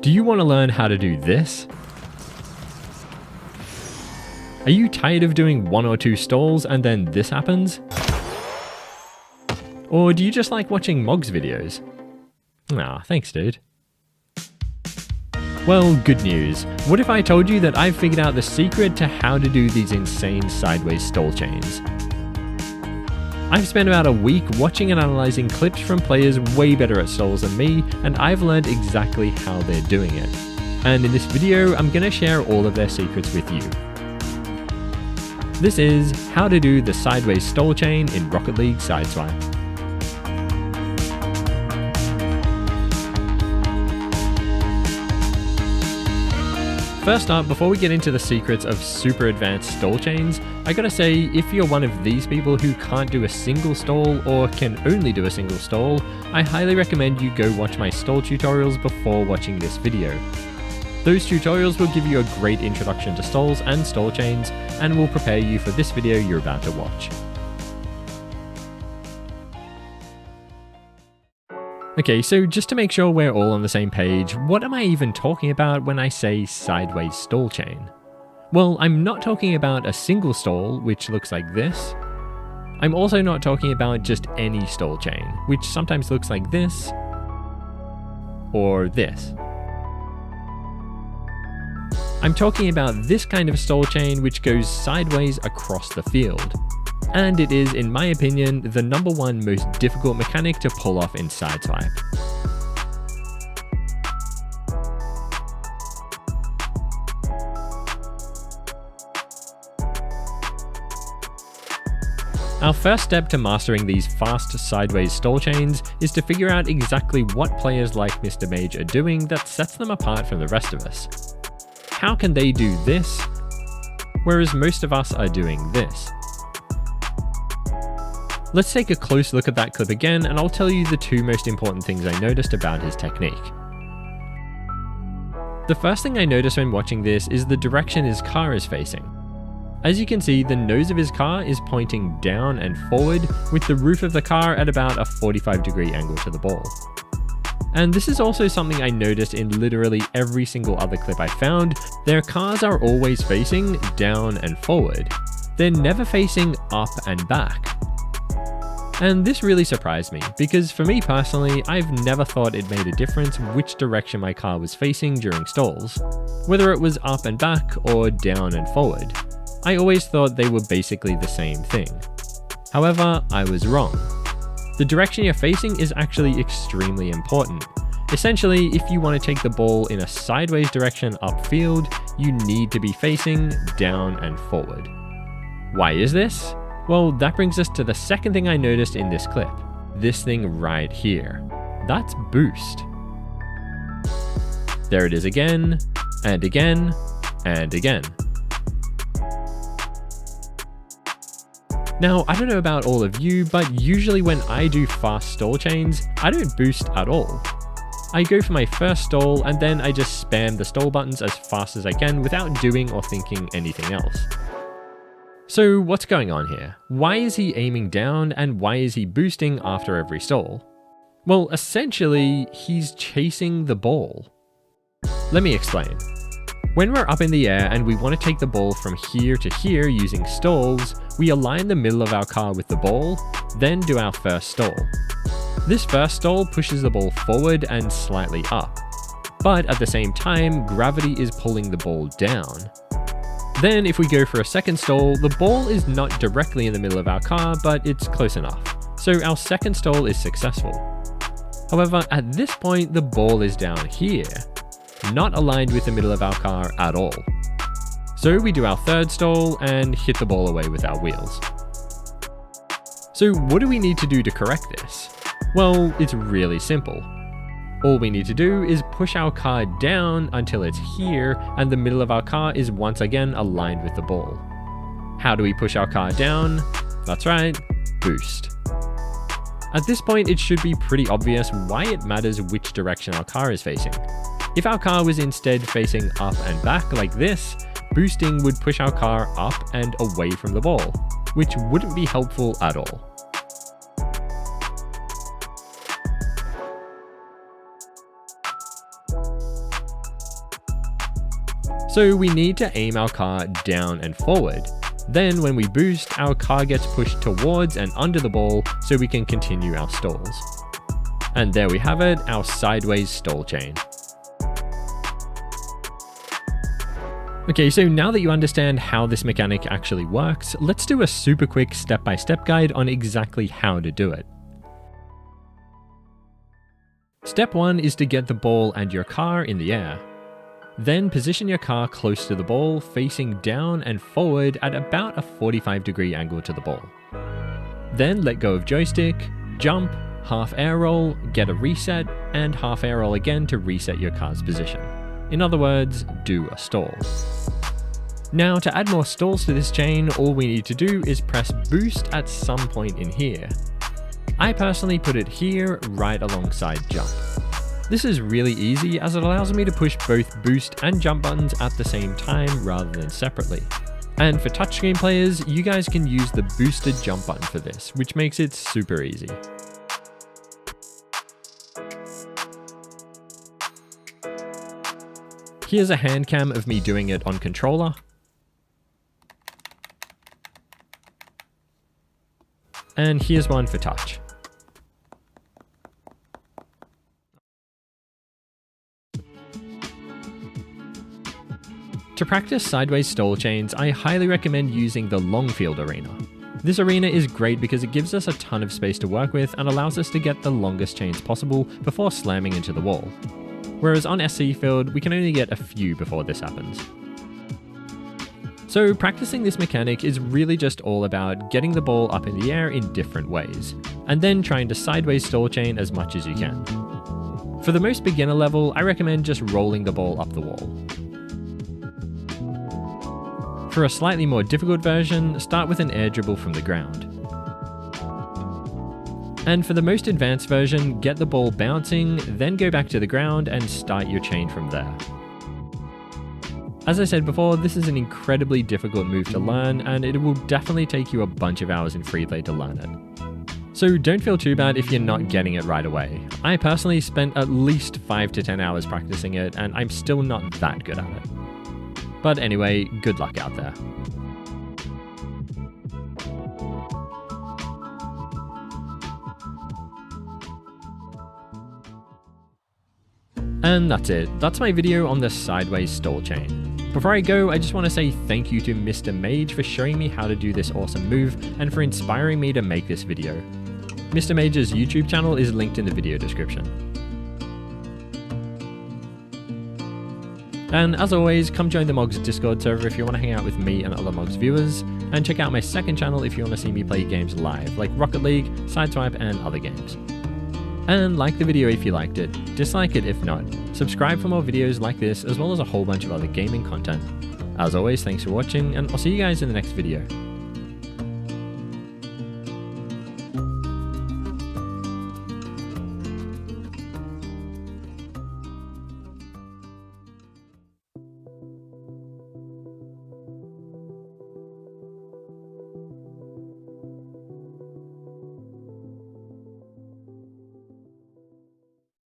Do you want to learn how to do this? Are you tired of doing 1 or 2 stalls and then this happens? Or do you just like watching Mogz videos? Nah, thanks dude. Well, good news. What if I told you that I've figured out the secret to how to do these insane sideways stall chains? I've spent about a week watching and analysing clips from players way better at stalls than me, and I've learned exactly how they're doing it. And in this video, I'm going to share all of their secrets with you. This is how to do the sideways stall chain in Rocket League Sideswipe. First up, before we get into the secrets of super advanced stall chains, I gotta say, if you're one of these people who can't do a single stall or can only do a single stall, I highly recommend you go watch my stall tutorials before watching this video. Those tutorials will give you a great introduction to stalls and stall chains, and will prepare you for this video you're about to watch. Okay, so just to make sure we're all on the same page, what am I even talking about when I say sideways stall chain? Well, I'm not talking about a single stall, which looks like this. I'm also not talking about just any stall chain, which sometimes looks like this, or this. I'm talking about this kind of stall chain which goes sideways across the field. And it is, in my opinion, the #1 most difficult mechanic to pull off in Sideswipe. Our first step to mastering these fast sideways stall chains is to figure out exactly what players like MrMage are doing that sets them apart from the rest of us. How can they do this, whereas most of us are doing this? Let's take a close look at that clip again, and I'll tell you the 2 most important things I noticed about his technique. The first thing I noticed when watching this is the direction his car is facing. As you can see, the nose of his car is pointing down and forward, with the roof of the car at about a 45-degree angle to the ball. And this is also something I noticed in literally every single other clip I found. Their cars are always facing down and forward. They're never facing up and back. And this really surprised me, because for me personally, I've never thought it made a difference which direction my car was facing during stalls, whether it was up and back or down and forward. I always thought they were basically the same thing. However, I was wrong. The direction you're facing is actually extremely important. Essentially, if you want to take the ball in a sideways direction upfield, you need to be facing down and forward. Why is this? Well, that brings us to the second thing I noticed in this clip. This thing right here. That's boost. There it is again, and again, and again. Now, I don't know about all of you, but usually when I do fast stall chains, I don't boost at all. I go for my first stall and then I just spam the stall buttons as fast as I can without doing or thinking anything else. So what's going on here? Why is he aiming down and why is he boosting after every stall? Well, essentially, he's chasing the ball. Let me explain. When we're up in the air and we want to take the ball from here to here using stalls, we align the middle of our car with the ball, then do our first stall. This first stall pushes the ball forward and slightly up, but at the same time, gravity is pulling the ball down. Then if we go for a second stall, the ball is not directly in the middle of our car, but it's close enough, so our second stall is successful. However, at this point, the ball is down here, not aligned with the middle of our car at all. So we do our third stall and hit the ball away with our wheels. So what do we need to do to correct this? Well, it's really simple. All we need to do is push our car down until it's here and the middle of our car is once again aligned with the ball. How do we push our car down? That's right, boost. At this point, it should be pretty obvious why it matters which direction our car is facing. If our car was instead facing up and back like this, boosting would push our car up and away from the ball, which wouldn't be helpful at all. So we need to aim our car down and forward. Then when we boost, our car gets pushed towards and under the ball so we can continue our stalls. And there we have it, our sideways stall chain. Okay, so now that you understand how this mechanic actually works, let's do a super quick step-by-step guide on exactly how to do it. Step 1 is to get the ball and your car in the air. Then position your car close to the ball, facing down and forward at about a 45-degree angle to the ball. Then let go of joystick, jump, half air roll, get a reset, and half air roll again to reset your car's position. In other words, do a stall. Now to add more stalls to this chain, all we need to do is press boost at some point in here. I personally put it here right alongside jump. This is really easy as it allows me to push both boost and jump buttons at the same time rather than separately. And for touchscreen players, you guys can use the boosted jump button for this, which makes it super easy. Here's a hand cam of me doing it on controller. And here's one for touch. To practice sideways stall chains, I highly recommend using the long field arena. This arena is great because it gives us a ton of space to work with and allows us to get the longest chains possible before slamming into the wall. Whereas on SC field, we can only get a few before this happens. So practicing this mechanic is really just all about getting the ball up in the air in different ways, and then trying to sideways stall chain as much as you can. For the most beginner level, I recommend just rolling the ball up the wall. For a slightly more difficult version, start with an air dribble from the ground. And for the most advanced version, get the ball bouncing, then go back to the ground and start your chain from there. As I said before, this is an incredibly difficult move to learn, and it will definitely take you a bunch of hours in freeplay to learn it. So don't feel too bad if you're not getting it right away. I personally spent at least 5 to 10 hours practicing it, and I'm still not that good at it. But anyway, good luck out there. And that's it. That's my video on the sideways stall chain. Before I go, I just want to say thank you to MrMage for showing me how to do this awesome move and for inspiring me to make this video. MrMage's YouTube channel is linked in the video description. And as always, come join the Mogz Discord server if you want to hang out with me and other Mogz viewers, and check out my second channel if you want to see me play games live, like Rocket League, Sideswipe, and other games. And like the video if you liked it, dislike it if not, subscribe for more videos like this as well as a whole bunch of other gaming content. As always, thanks for watching, and I'll see you guys in the next video.